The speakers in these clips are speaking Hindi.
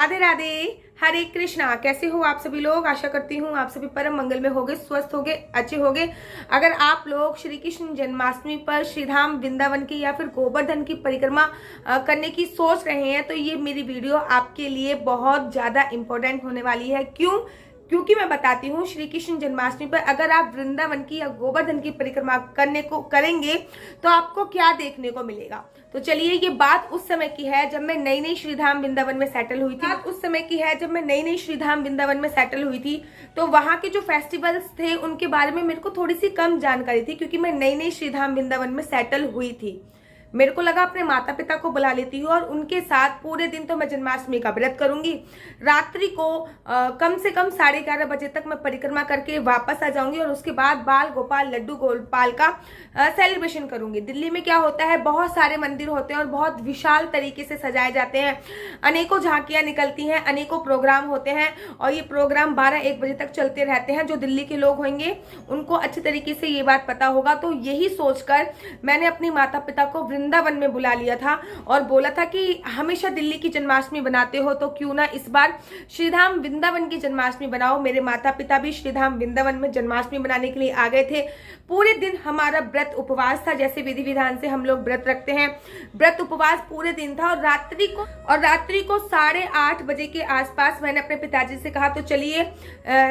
राधे राधे। हरे कृष्णा। कैसे हो आप सभी लोग? आशा करती हूँ आप सभी परम मंगल में होगे, स्वस्थ होगे, अच्छे होगे। अगर आप लोग श्री कृष्ण जन्माष्टमी पर श्री धाम वृंदावन की या फिर गोवर्धन की परिक्रमा करने की सोच रहे हैं तो ये मेरी वीडियो आपके लिए बहुत ज्यादा इंपॉर्टेंट होने वाली है। क्यों? क्योंकि मैं बताती हूँ, श्री कृष्ण जन्माष्टमी पर अगर आप वृंदावन की या गोवर्धन की परिक्रमा करेंगे तो आपको क्या देखने को मिलेगा। तो चलिए, ये बात उस समय की है जब मैं नई नई श्रीधाम वृंदावन में सेटल हुई थी। उस समय की है जब मैं नई नई श्रीधाम वृंदावन में सेटल हुई थी। तो वहां के जो फेस्टिवल्स थे उनके बारे में मेरे को थोड़ी सी कम जानकारी थी, क्योंकि मैं नई नई श्रीधाम वृंदावन में सेटल हुई थी। मेरे को लगा अपने माता पिता को बुला लेती हूँ और उनके साथ पूरे दिन तो मैं जन्माष्टमी का व्रत करूंगी। रात्रि को कम से कम 11:30 बजे तक मैं परिक्रमा करके वापस आ जाऊंगी और उसके बाद बाल गोपाल लड्डू गोपाल का सेलिब्रेशन करूंगी। दिल्ली में क्या होता है, बहुत सारे मंदिर होते हैं और बहुत विशाल तरीके से सजाए जाते हैं। अनेकों झांकियां निकलती हैं, अनेकों प्रोग्राम होते हैं और ये प्रोग्राम 12-1 बजे तक चलते रहते हैं। जो दिल्ली के लोग होंगे उनको अच्छे तरीके से ये बात पता होगा। तो यही सोचकर मैंने अपनी माता पिता को वृंदावन में बुला लिया था और बोला था कि हमेशा दिल्ली की जन्माष्टमी बनाते हो तो क्यों ना इस बार श्रीधाम वृंदावन की जन्माष्टमी बनाओ। मेरे माता पिता भी श्रीधाम वृंदावन में जन्माष्टमी बनाने के लिए आ गए थे। पूरे दिन हमारा व्रत उपवास था, जैसे विधि विधान से हम लोग व्रत रखते हैं। व्रत उपवास पूरे दिन था और रात्रि को 8:30 बजे के आसपास मैंने अपने पिताजी से कहा तो चलिए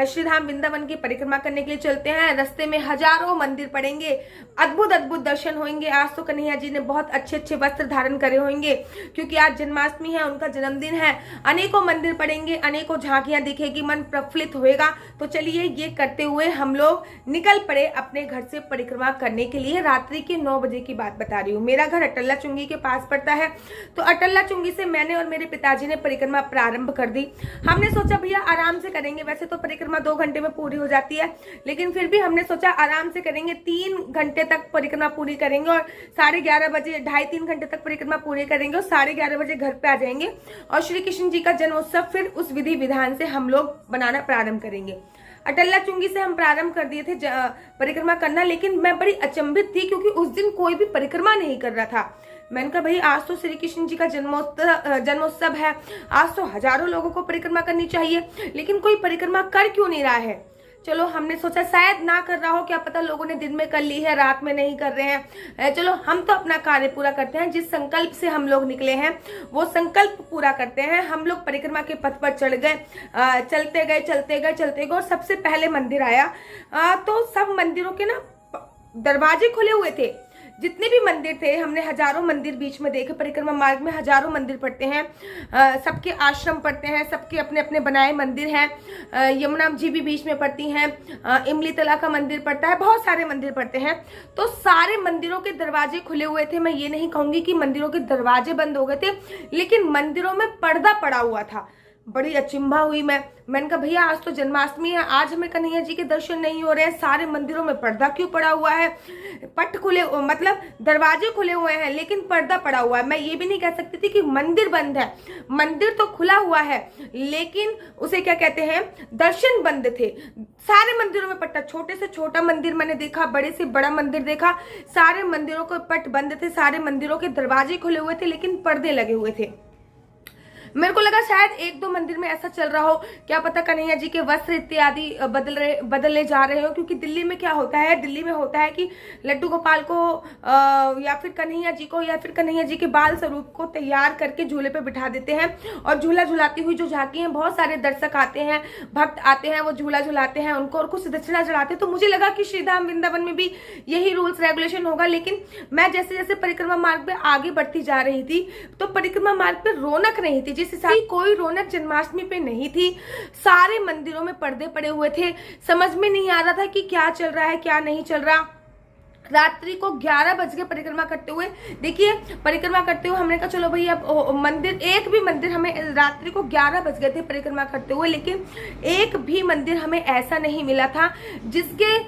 श्रीधाम वृंदावन की परिक्रमा करने के लिए चलते हैं। रास्ते में हजारों मंदिर पड़ेंगे, अद्भुत अद्भुत दर्शन होंगे। आज तो कन्हैया जी ने बहुत अच्छे अच्छे वस्त्र धारण करे होंगे क्योंकि आज जन्माष्टमी है, उनका जन्मदिन है। अनेकों मंदिर पड़ेंगे, अनेकों झांकियां दिखेगी, मन प्रफुल्लित होएगा। तो चलिए, ये करते हुए हम लोग निकल पड़े अपने घर से परिक्रमा करने के लिए। रात्रि के 9 बजे की बात बता रही हूँ। मेरा घर अटल्ला चुंगी के पास पड़ता है, तो अटल्ला चुंगी से मैंने और मेरे पिताजी ने परिक्रमा प्रारंभ कर दी। हमने सोचा भैया आराम से करेंगे, वैसे तो परिक्रमा 2 घंटे में पूरी हो जाती है, लेकिन फिर भी हमने सोचा आराम से करेंगे। 3 घंटे तक परिक्रमा पूरी करेंगे और 11:30 बजे 2.5-3 घंटे तक परिक्रमा पूरी करेंगे और 11:30 बजे घर पे आ जाएंगे और श्री कृष्ण जी का जन्मोत्सव फिर उस विधि विधान से हम लोग बनाना प्रारंभ करेंगे। अटल्ला चुंगी से हम प्रारंभ कर दिए थे परिक्रमा करना, लेकिन मैं बड़ी अचंभित थी क्योंकि उस दिन कोई भी परिक्रमा नहीं कर रहा था। मैंने कहा भाई आज तो श्री कृष्ण जी का जन्मोत्सव है, आज तो हजारों लोगों को परिक्रमा करनी चाहिए, लेकिन कोई परिक्रमा कर क्यों नहीं रहा है। चलो, हमने सोचा शायद ना कर रहा हो, क्या पता लोगों ने दिन में कर ली है, रात में नहीं कर रहे हैं। चलो, हम तो अपना कार्य पूरा करते हैं। जिस संकल्प से हम लोग निकले हैं वो संकल्प पूरा करते हैं। हम लोग परिक्रमा के पथ पर चढ़ गए, चलते गए और सबसे पहले मंदिर आया। तो सब मंदिरों के ना दरवाजे खुले हुए थे। जितने भी मंदिर थे, हमने हजारों मंदिर बीच में देखे। परिक्रमा मार्ग में हजारों मंदिर पड़ते हैं, सबके आश्रम पड़ते हैं, सबके अपने अपने बनाए मंदिर हैं। यमुना जी भी बीच में पड़ती हैं, इमली तला का मंदिर पड़ता है, बहुत सारे मंदिर पड़ते हैं। तो सारे मंदिरों के दरवाजे खुले हुए थे। मैं ये नहीं कहूंगी कि मंदिरों के दरवाजे बंद हो गए थे, लेकिन मंदिरों में पर्दा पड़ा हुआ था। बड़ी अचिंभा हुई मैंने कहा भैया आज तो जन्माष्टमी है, आज हमें कन्हैया जी के दर्शन नहीं हो रहे हैं, सारे मंदिरों में पर्दा क्यों पड़ा हुआ है। पट खुले, मतलब दरवाजे खुले हुए हैं लेकिन पर्दा पड़ा हुआ है। मैं ये भी नहीं कह सकती थी कि मंदिर बंद है, मंदिर तो खुला हुआ है, लेकिन उसे क्या कहते हैं, दर्शन बंद थे। सारे मंदिरों में पट्टा, छोटे से छोटा मंदिर मैंने देखा, बड़े से बड़ा मंदिर देखा, सारे मंदिरों के पट बंद थे, सारे मंदिरों के दरवाजे खुले हुए थे, लेकिन पर्दे लगे हुए थे। मेरे को लगा शायद 1-2 मंदिर में ऐसा चल रहा हो, क्या पता कन्हैया जी के वस्त्र इत्यादि बदले जा रहे हो। क्योंकि दिल्ली में क्या होता है, दिल्ली में होता है कि लड्डू गोपाल को या फिर कन्हैया जी को या फिर कन्हैया जी के बाल स्वरूप को तैयार करके झूले पे बिठा देते हैं और झूला झुलाती हुई जो झांकी है, बहुत सारे दर्शक आते हैं, भक्त आते हैं, वो झूला झुलाते हैं उनको और कुछ दक्षिणा चढ़ाते हैं। तो मुझे लगा कि श्रीधाम वृंदावन में भी यही रूल्स रेगुलेशन होगा, लेकिन मैं जैसे जैसे परिक्रमा मार्ग पे आगे बढ़ती जा रही थी तो परिक्रमा मार्ग पे रौनक नहीं थी, कोई रौनक जन्माष्टमी पे नहीं थी। सारे मंदिरों में पर्दे पड़े हुए थे, समझ में नहीं आ रहा था कि क्या चल रहा है क्या नहीं चल रहा। रात्रि को 11 बज गए परिक्रमा करते हुए। देखिए, परिक्रमा करते हुए हमने कहा चलो भाई अब मंदिर, एक भी मंदिर हमें, रात्रि को 11 बज गए थे परिक्रमा करते हुए, लेकिन एक भी मंदिर हमें ऐसा नहीं मिला था जिसके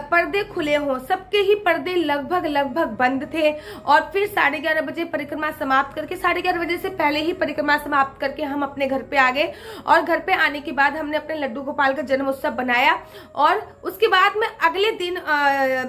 पर्दे खुले हों। सबके ही पर्दे लगभग बंद थे। और फिर 11:30 बजे परिक्रमा समाप्त करके, 11:30 बजे से पहले ही परिक्रमा समाप्त करके हम अपने घर पे आ गए। और घर पे आने के बाद हमने अपने लड्डू गोपाल का जन्मोत्सव बनाया और उसके बाद में अगले दिन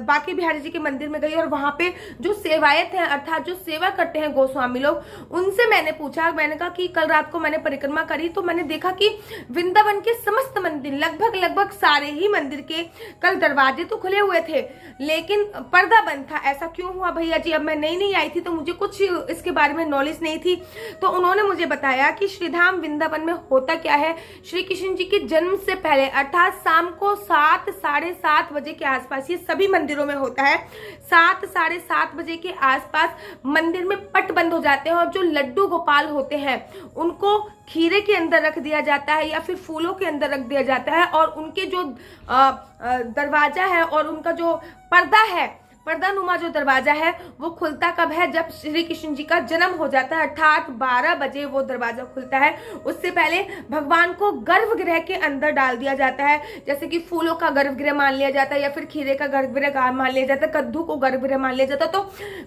बाकी बिहारी जी के मंदिर में गई और वहां पे जो सेवायत हैं अर्थात जो सेवा करते हैं गोस्वामी लोग, उनसे मैंने पूछा, मैंने कहा कि कल रात को मैंने परिक्रमा करी तो मैंने देखा कि वृंदावन के समस्त मंदिर लगभग सारे ही मंदिर के कल दरवाजे तो खुले हुए थे लेकिन पर्दा बंद था। ऐसा क्यों हुआ भैया जी? अब मैं नई आई थी तो मुझे कुछ इसके बारे में नॉलेज नहीं थी। तो उन्होंने मुझे बताया कि श्रीधाम वृंदावन में होता क्या है, श्री कृष्ण जी के जन्म से पहले अर्थात शाम को 7 साढ़े 7 बजे के आसपास, ये सभी मंदिरों में होता है, 7 साढ़े 7 बजे के आसपास मंदिर में पट बंद हो जाते हैं और जो लड्डू गोपाल होते हैं उनको खीरे के अंदर रख दिया जाता है या फिर फूलों के अंदर रख दिया जाता है और उनके जो दरवाजा है और उनका जो पर्दा है, पर्दानुमा जो दरवाजा है वो खुलता कब है? जब श्री कृष्ण जी का जन्म हो जाता है अर्थात 12 बजे वो दरवाजा खुलता है। उससे पहले भगवान को गर्भगृह के अंदर डाल दिया जाता है, जैसे कि फूलों का गर्भगृह मान लिया जाता है या फिर खीरे का गर्भगृह मान लिया जाता है, कद्दू को गर्भगृह मान लिया जाता है। तो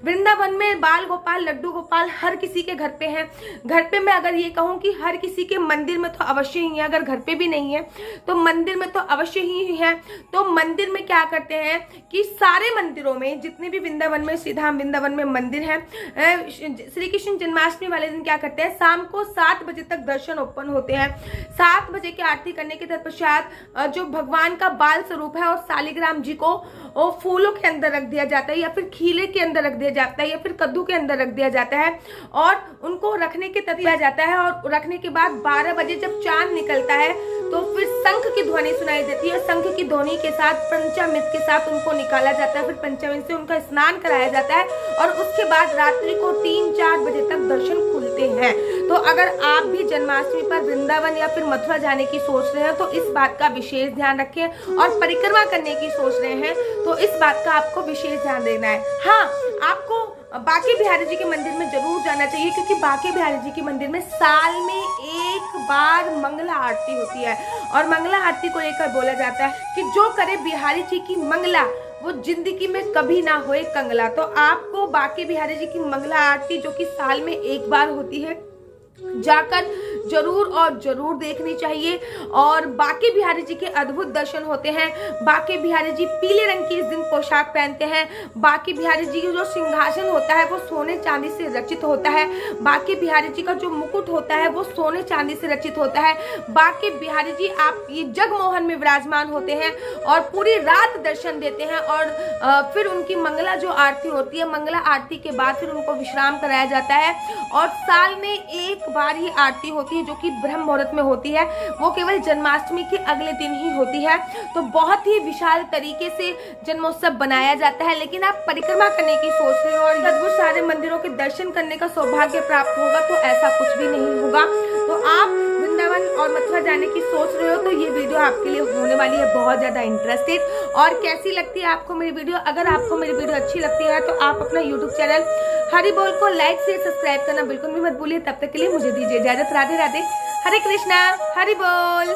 वृंदावन में बाल गोपाल लड्डू गोपाल हर किसी के घर पे हैं। घर पे मैं अगर ये कहूँ कि हर किसी के मंदिर में तो अवश्य ही है, अगर घर पे भी नहीं है तो मंदिर में तो अवश्य ही है। तो मंदिर में क्या करते हैं कि सारे मंदिरों में जितने भी वृंदावन में श्रीधाम वृंदावन में मंदिर हैं, श्री कृष्ण जन्माष्टमी वाले दिन क्या करते हैं, शाम को 7 बजे तक दर्शन ओपन होते हैं। 7 बजे की आरती करने के तत्पश्चात जो भगवान का बाल स्वरूप है और शालिग्राम जी को फूलों के अंदर रख दिया जाता है या फिर खीले के अंदर रख दिया जाता है या फिर कद्दू के अंदर रख दिया जाता है और उनको रखने के तक दिया जाता है। और रखने के बाद 12 बजे जब चांद निकलता है तो फिर शंख की ध्वनि सुनाई देती है। शंख की ध्वनि के साथ पंचामृत के साथ उनको निकाला जाता है, फिर पंचामृत से उनका स्नान कराया जाता है और उसके बाद रात्रि को 3-4 बजे तक दर्शन खुलते हैं। तो अगर आप भी जन्माष्टमी पर वृंदावन या फिर मथुरा जाने की सोच रहे हैं तो इस बात का विशेष ध्यान रखें, और परिक्रमा करने की सोच रहे हैं तो इस बात का आपको विशेष ध्यान देना है। हाँ, आपको बांके बिहारी जी के मंदिर में जरूर जाना चाहिए क्योंकि बांके बिहारी जी के मंदिर में साल में एक बार मंगला आरती होती है और मंगला आरती को लेकर बोला जाता है कि जो करे बिहारी जी की मंगला वो जिंदगी में कभी ना होए कंगला। तो आपको बांके बिहारी जी की मंगला आरती जो कि साल में एक बार होती है जाकर जरूर और जरूर देखनी चाहिए। और बांके बिहारी जी के अद्भुत दर्शन होते हैं। बांके बिहारी जी पीले रंग की इस दिन पोशाक पहनते हैं। बांके बिहारी जी की जो सिंहासन होता है वो सोने चांदी से रचित होता है। बांके बिहारी जी का जो मुकुट होता है वो सोने चांदी से रचित होता है। बांके बिहारी जी आप ये जगमोहन में विराजमान होते हैं और पूरी रात दर्शन देते हैं और फिर उनकी मंगला जो आरती होती है, मंगला आरती के बाद फिर उनको विश्राम कराया जाता है और साल में एक बार ही आरती होती है जो कि ब्रह्म मुहूर्त में होती है, वो केवल जन्माष्टमी के अगले दिन ही होती है। तो बहुत ही विशाल तरीके से जन्मोत्सव बनाया जाता है। लेकिन आप परिक्रमा करने की सोच रहे हो और अद्भुत सारे मंदिरों के दर्शन करने का सौभाग्य प्राप्त होगा तो ऐसा कुछ भी नहीं होगा। तो आप वृंदावन और मथुरा जाने की सोच रहे हो तो ये वीडियो आपके लिए होने वाली है बहुत ज्यादा इंटरेस्टेड। और कैसी लगती है आपको मेरी वीडियो? अगर आपको मेरी वीडियो अच्छी लगती है तो आप अपना यूट्यूब चैनल हरि बोल को लाइक से सब्सक्राइब करना बिल्कुल भी मत भूलिए। तब तक के लिए मुझे दीजिए इजाजत। राधे राधे, हरे कृष्णा, हरि बोल।